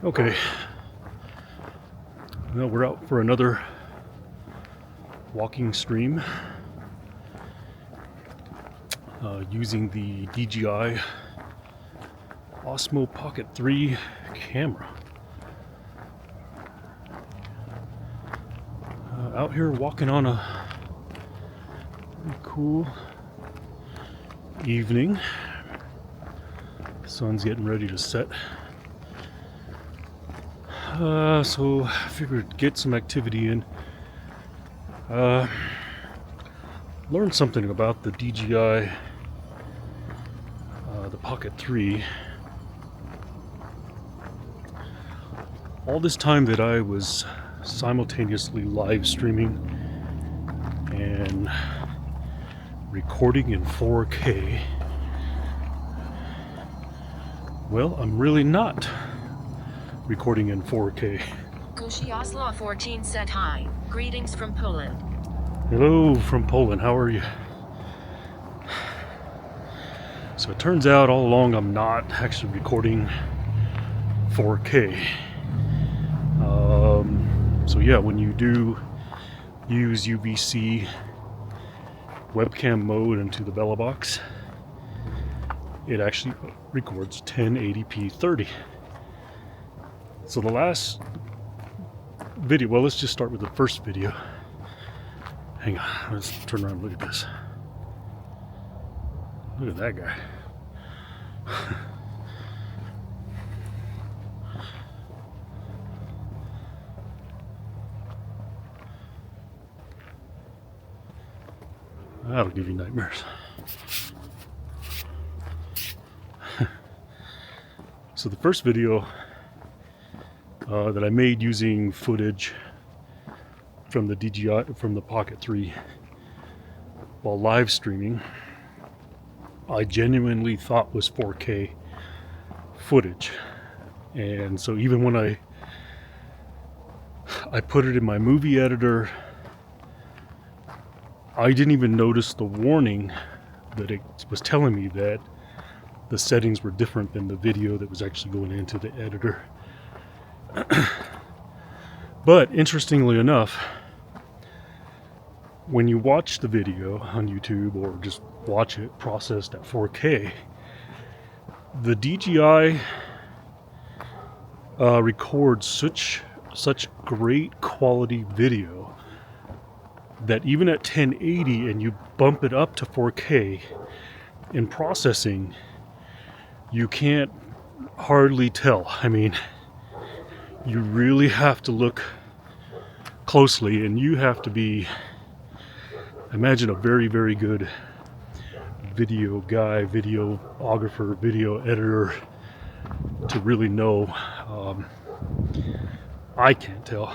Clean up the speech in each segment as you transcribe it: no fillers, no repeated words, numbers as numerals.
Okay, well, we're out for another walking stream using the DJI OSMO Pocket 3 camera. Out here walking on a pretty cool evening. The sun's getting ready to set. So I figured get some activity in. Learn something about the DJI, the Pocket 3. All this time that I was simultaneously live streaming and recording in 4K, well, I'm really not recording in 4K. Oslo 14 said hi. Greetings from Poland. Hello from Poland. How are you? So it turns out all along I'm not actually recording 4K. So yeah, when you do use UVC webcam mode into the Bella box, it actually records 1080p 30. So the last video, well, let's just start with the first video. Hang on, let's turn around and look at this. Look at that guy. That'll give you nightmares. So the first video that I made using footage from the DJI, from the Pocket 3 while live streaming, I genuinely thought was 4K footage. And so even when I put it in my movie editor, I didn't even notice the warning that it was telling me that the settings were different than the video that was actually going into the editor. But interestingly enough, when you watch the video on YouTube or just watch it processed at 4K, the DJI records such great quality video that even at 1080 and you bump it up to 4K in processing, you can't hardly tell. I mean, you really have to look closely, and you have to be, imagine, a very, very good video guy, videographer, video editor to really know. I can't tell.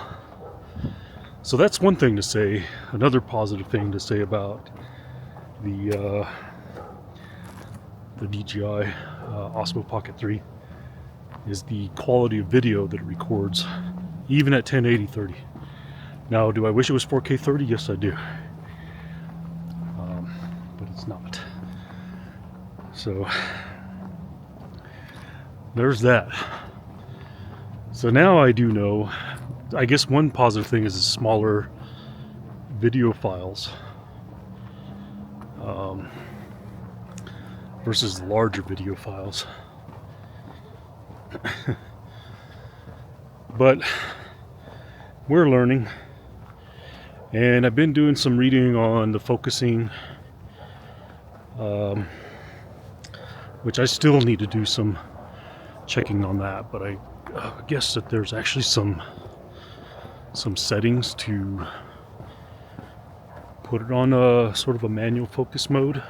So that's one thing to say. Another positive thing to say about the DJI OSMO Pocket 3 is the quality of video that it records, even at 1080 30. Now, do I wish it was 4K 30? Yes, I do. But it's not. So there's that. So now I do know. I guess one positive thing is the smaller video files versus the larger video files. But we're learning, and I've been doing some reading on the focusing, which I still need to do some checking on that, but I guess that there's actually some settings to put it on a sort of a manual focus mode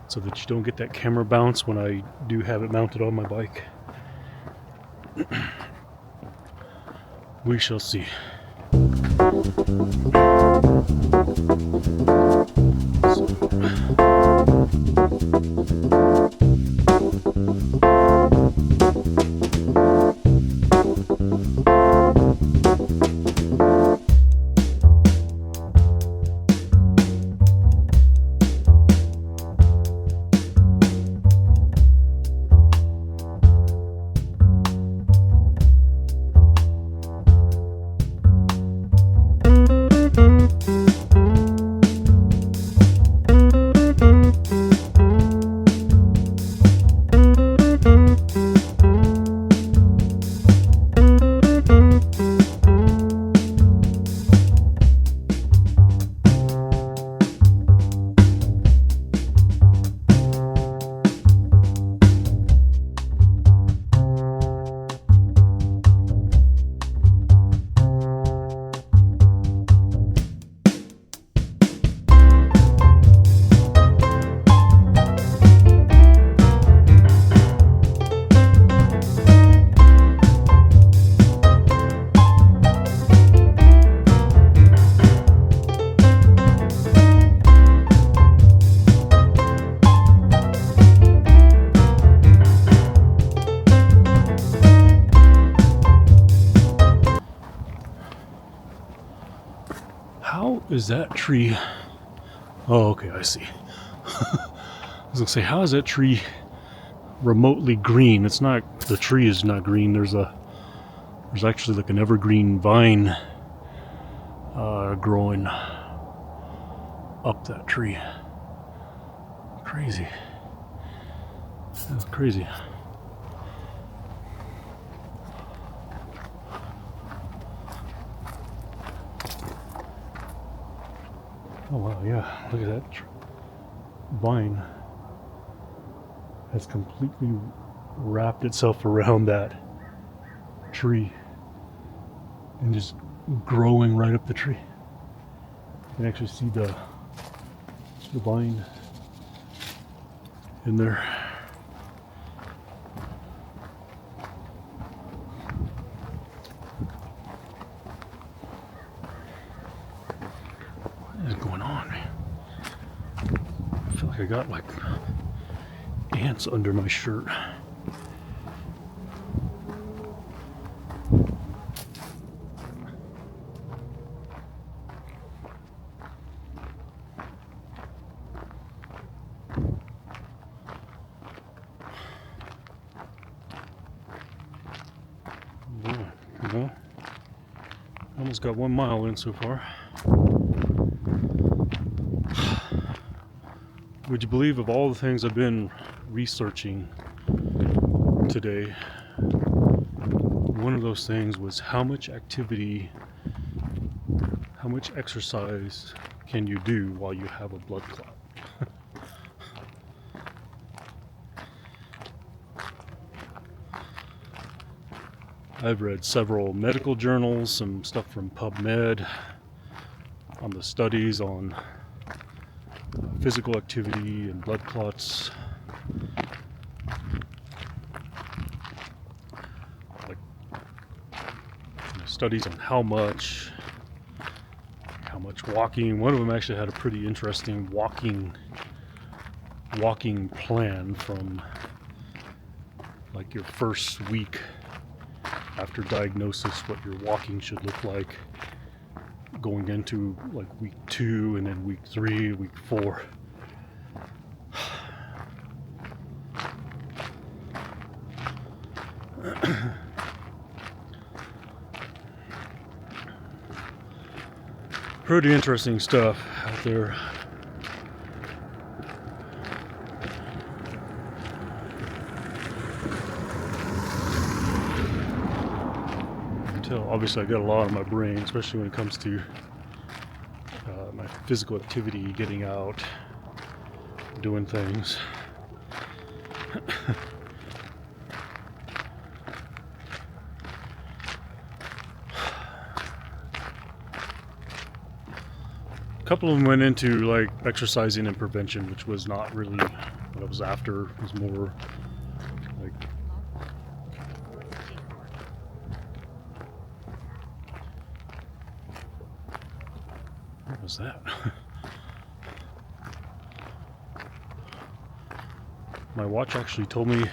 so that you don't get that camera bounce when I do have it mounted on my bike. We shall see. is that tree? Oh, okay, I see. I was gonna say, how is that tree remotely green? It's not. The tree is not green. There's actually like an evergreen vine growing up that tree. Crazy. That's crazy. Oh wow, yeah, look at that vine has completely wrapped itself around that tree and just growing right up the tree. You can actually see the vine in there. What is going on, man? I feel like I got like ants under my shirt. Well, almost got 1 mile in so far. Would you believe, of all the things I've been researching today, one of those things was how much activity, how much exercise can you do while you have a blood clot? I've read several medical journals, some stuff from PubMed on the studies on physical activity and blood clots. Like studies on how much walking. One of them actually had a pretty interesting walking plan from like your first week after diagnosis, what your walking should look like, going into like week 2 and then week 3, week 4. Pretty interesting stuff out there. Obviously I got a lot on my brain, especially when it comes to my physical activity, getting out, doing things. A couple of them went into like exercising and prevention, which was not really what I was after. It was more like what was that? My watch actually told me.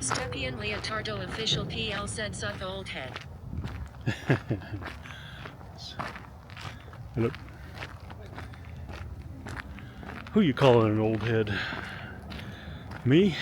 Stepien Leotardo official PL said suck old head. Hello. Who you calling an old head? Me?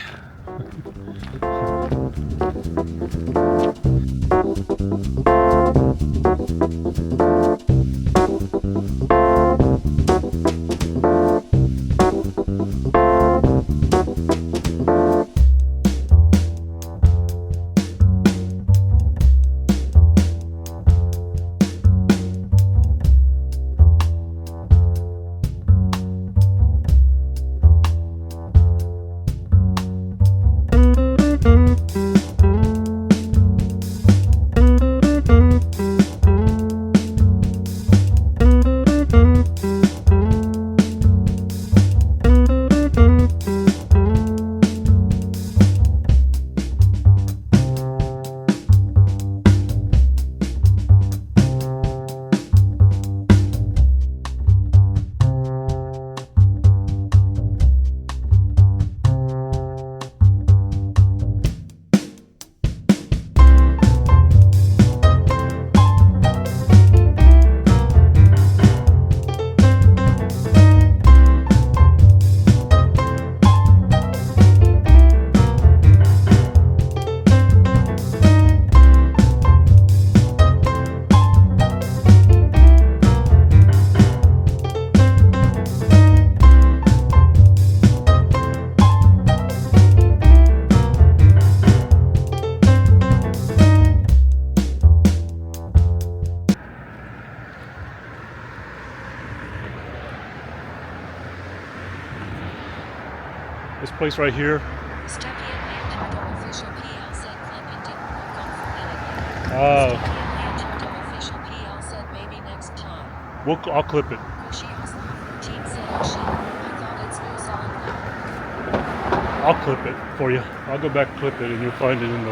place right here. Stepien Leonardo official PL said Clippin didn't work on Fortnite. Oh, Stepien Leonardo official PL said maybe next time. I'll clip it. Kushi OSMO 14 said oh shit, I thought it's loose on now. I'll clip it for you. I'll go back and clip it, and you'll find it in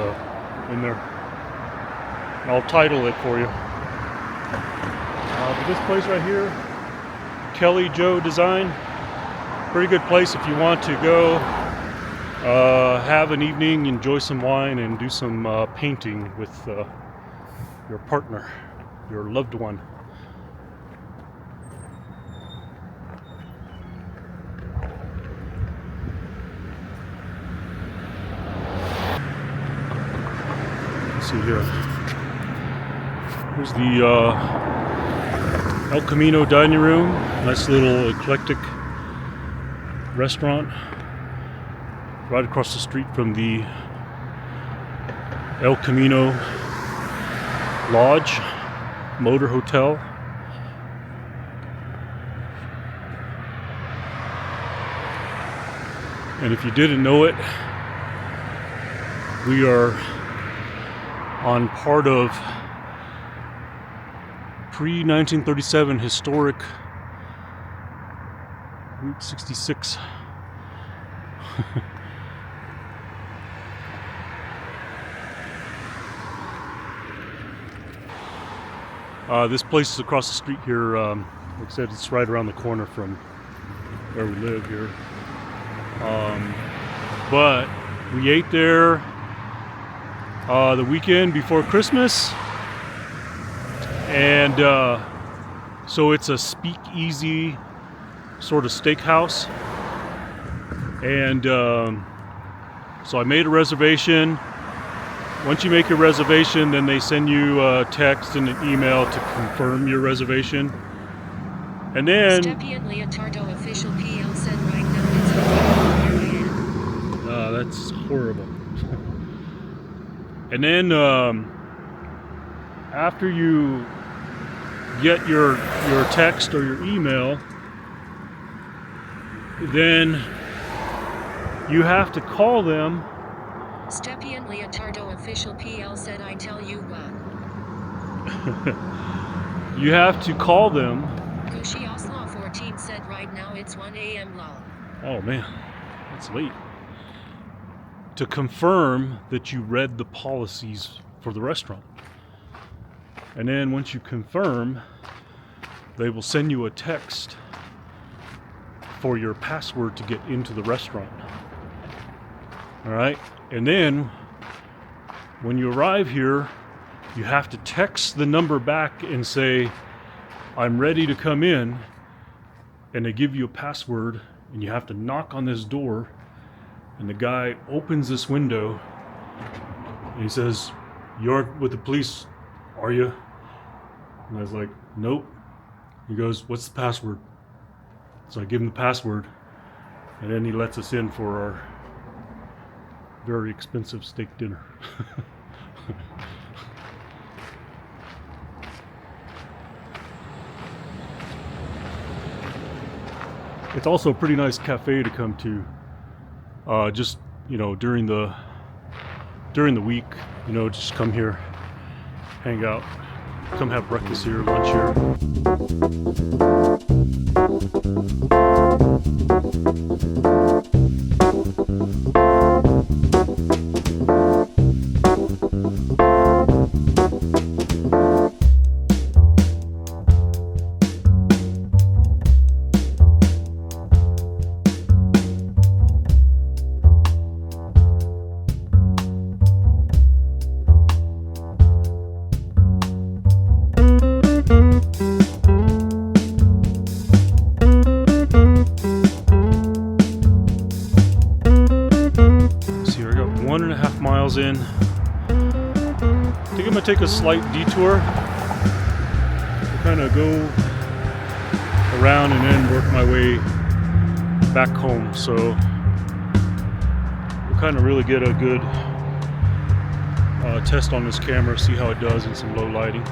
there. And I'll title it for you. But this place right here, Kelly Joe Design, pretty good place if you want to go have an evening, enjoy some wine, and do some painting with your partner, your loved one. Let's see here. Here's the El Camino dining room. Nice little eclectic restaurant right across the street from the El Camino Lodge Motor Hotel. And if you didn't know it, we are on part of pre-1937 historic Route 66. This place is across the street here. Like I said, it's right around the corner from where we live here. But we ate there the weekend before Christmas. And so it's a Speakeasy sort of steakhouse. And so I made a reservation. Once you make your reservation, then they send you a text and an email to confirm your reservation. And then Stepien Leonardo official PL said right now it's a that's horrible. And then after you get your text or your email, then you have to call them. Stepien Leonardo official PL said I tell you what. You have to call them. Kushi OSMO 14 said right now it's 1 a.m. lol. Oh man, that's late. To confirm that you read the policies for the restaurant. And then once you confirm, they will send you a text for your password to get into the restaurant. All right? And then when you arrive here, you have to text the number back and say, I'm ready to come in. And they give you a password, and you have to knock on this door. And the guy opens this window and he says, "You're with the police, are you?" And I was like, "Nope." He goes, "What's the password?" So I give him the password, and then he lets us in for our very expensive steak dinner. It's also a pretty nice cafe to come to. Just, you know, during the week, you know, just come here, hang out, come have breakfast here, lunch here. In. I think I'm gonna take a slight detour to kind of go around and then work my way back home, so we'll kind of really get a good test on this camera, see how it does in some low lighting.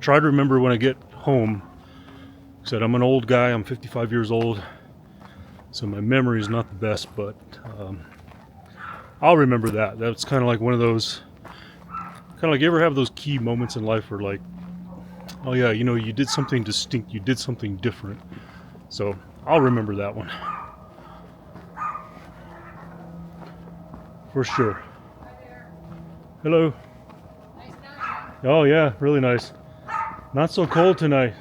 try to remember when I get home. I said I'm an old guy, I'm 55 years old, so my memory is not the best, but I'll remember that. That's kind of like one of those, kind of like, you ever have those key moments in life where like, oh yeah, you know, you did something distinct, you did something different. So I'll remember that one. For sure. Hello. Nice night. Oh yeah, really nice. Not so cold tonight.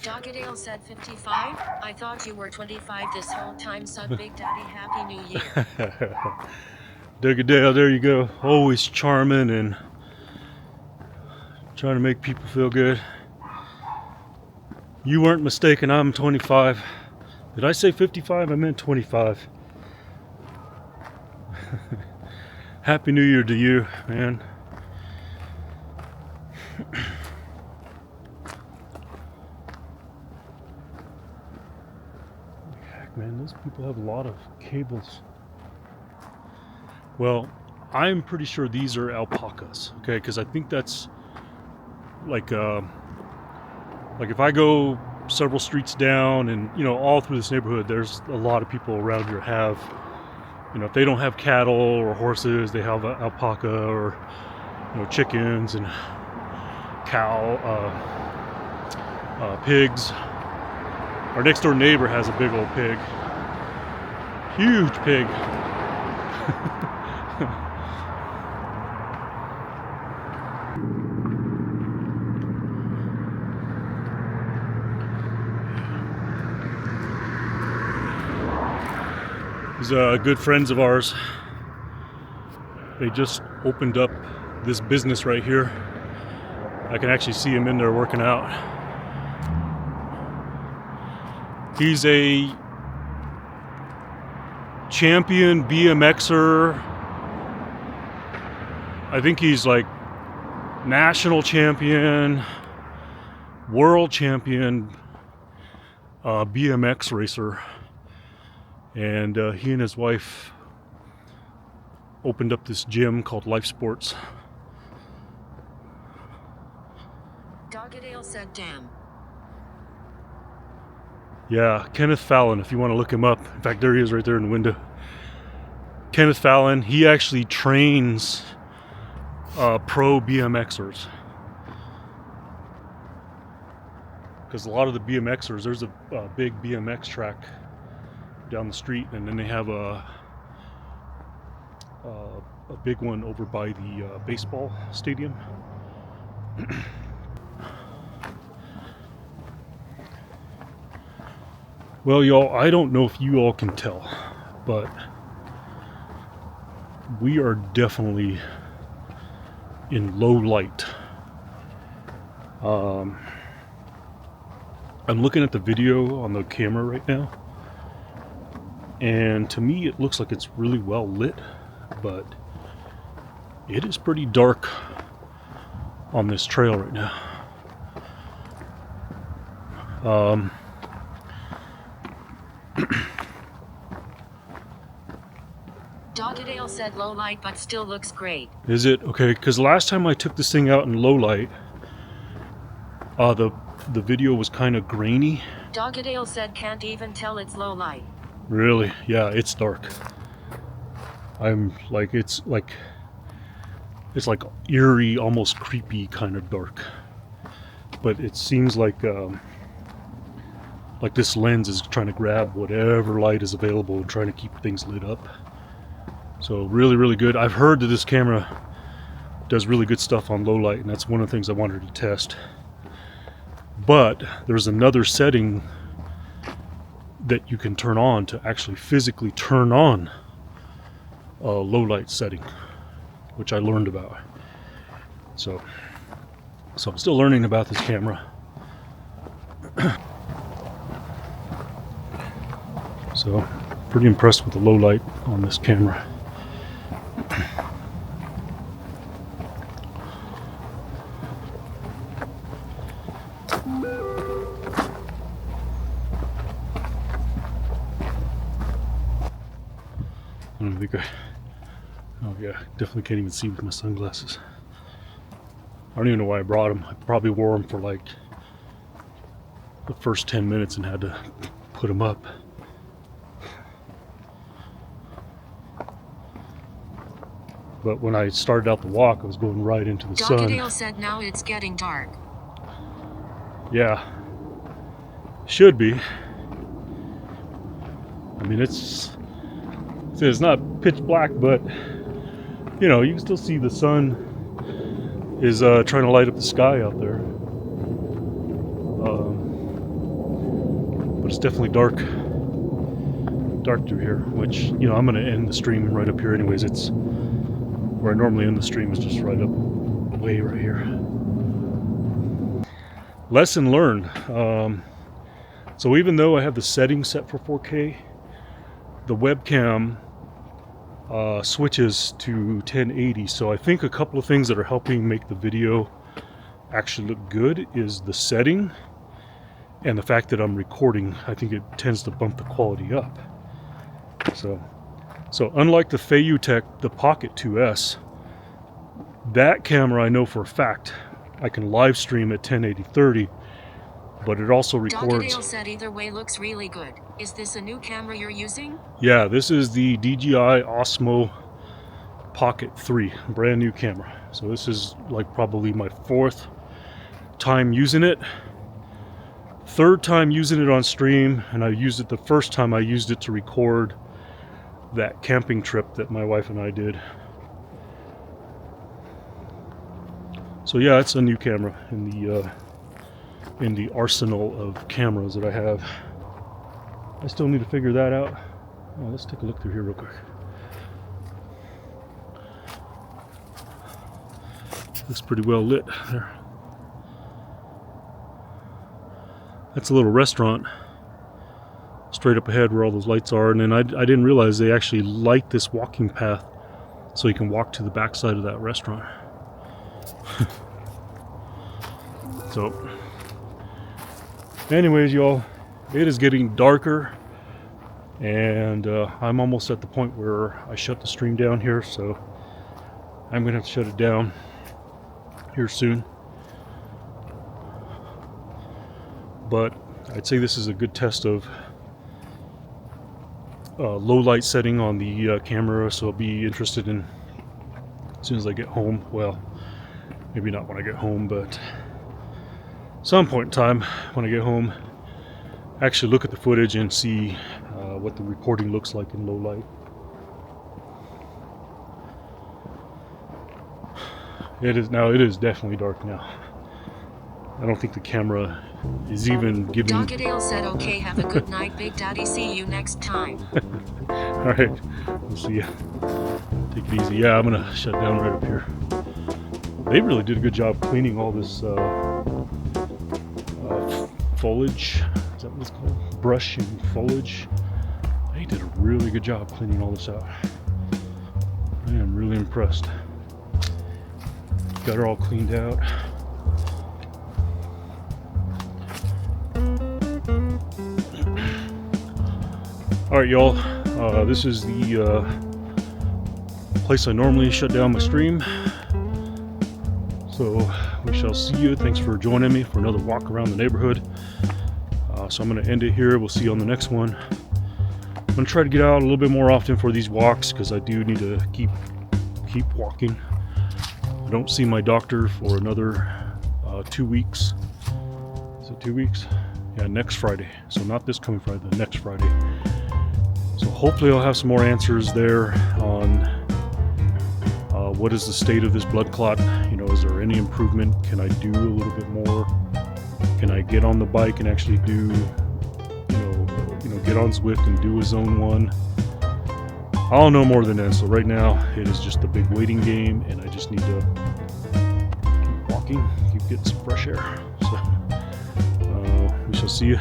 Doggadale said 55. I thought you were 25 this whole time. Son, Big Daddy, Happy New Year. Duggadale, there you go. Always charming and trying to make people feel good. You weren't mistaken, I'm 25. Did I say 55? I meant 25. Happy New Year to you, man. Heck, man, those people have a lot of cables. Well, I'm pretty sure these are alpacas, okay? Because I think that's like if I go several streets down and, you know, all through this neighborhood, there's a lot of people around here have, you know, if they don't have cattle or horses, they have alpaca or, you know, chickens and pigs. Our next door neighbor has a big old pig. Huge pig. These good friends of ours, they just opened up this business right here. I can actually see him in there working out. He's a champion BMXer. I think he's like national champion, world champion BMX racer. And he and his wife opened up this gym called LifeSport. Doggadale said, damn. Yeah, Kenth Fallon, if you want to look him up. In fact, there he is right there in the window. Kenth Fallon, he actually trains pro BMXers. Because a lot of the BMXers, there's a big BMX track down the street, and then they have a big one over by the baseball stadium. Well, y'all, I don't know if you all can tell, but we are definitely in low light. I'm looking at the video on the camera right now, and to me it looks like it's really well lit, but it is pretty dark on this trail right now. Doggadale said low light, but still looks great. Is it? Okay, because last time I took this thing out in low light, the video was kind of grainy. Doggadale said can't even tell it's low light. Really? Yeah, it's dark. I'm like, it's like eerie, almost creepy kind of dark. But it seems like this lens is trying to grab whatever light is available and trying to keep things lit up. So really, really good. I've heard that this camera does really good stuff on low light, and that's one of the things I wanted to test. But there's another setting that you can turn on to actually physically turn on a low light setting, which I learned about. So I'm still learning about this camera. So pretty impressed with the low light on this camera. don't think oh yeah, definitely can't even see with my sunglasses. I don't even know why I brought them. I probably wore them for like the first 10 minutes and had to put them up. But when I started out the walk, I was going right into the sun. Docadale said now it's getting dark. Yeah, should be. I mean, it's not pitch black, but you know, you can still see the sun is trying to light up the sky out there. But it's definitely dark through here, which, you know, I'm going to end the stream right up here anyways. It's where I normally end the stream is just right up way right here. Lesson learned. So even though I have the settings set for 4K, the webcam switches to 1080. So I think a couple of things that are helping make the video actually look good is the setting and the fact that I'm recording. I think it tends to bump the quality up. So unlike the Feiyutech, the Pocket 2S, that camera I know for a fact I can live stream at 1080/30, but it also records. Docadale said either way looks really good. Is this a new camera you're using? Yeah, this is the DJI OSMO Pocket 3, brand new camera. So this is like probably my 4th time using it. 3rd time using it on stream, and I used it the first time I used it to record that camping trip that my wife and I did. So yeah, it's a new camera in the arsenal of cameras that I have. I still need to figure that out. Oh, let's take a look through here real quick. Looks pretty well lit there. That's a little restaurant straight up ahead where all those lights are, and then I didn't realize they actually light this walking path so you can walk to the backside of that restaurant. So anyways, y'all, it is getting darker, and I'm almost at the point where I shut the stream down here, so I'm gonna have to shut it down here soon. But I'd say this is a good test of low light setting on the camera, so I'll be interested in as soon as I get home. Well, maybe not when I get home, but some point in time when I get home, actually look at the footage and see what the recording looks like in low light. It is definitely dark now. I don't think the camera is even giving. Docadale said okay, have a good night, Big Daddy, see you next time. Alright, we'll see ya. Take it easy. Yeah, I'm gonna shut down right up here. They really did a good job cleaning all this foliage. Is that what it's called? Brush and foliage. They did a really good job cleaning all this out. I am really impressed. Got her all cleaned out. Alright, y'all. This is the place I normally shut down my stream. So we shall see you. Thanks for joining me for another walk around the neighborhood. So I'm going to end it here. We'll see you on the next one. I'm going to try to get out a little bit more often for these walks because I do need to keep walking. I don't see my doctor for another 2 weeks. Is it 2 weeks? Yeah, next Friday. So not this coming Friday, the next Friday. So hopefully I'll have some more answers there on what is the state of this blood clot. You know, is there any improvement? Can I do a little bit more? Can I get on the bike and actually do, you know, get on Zwift and do a zone 1? I'll know more than that. So right now it is just a big waiting game, and I just need to keep walking, keep getting some fresh air. So we shall see you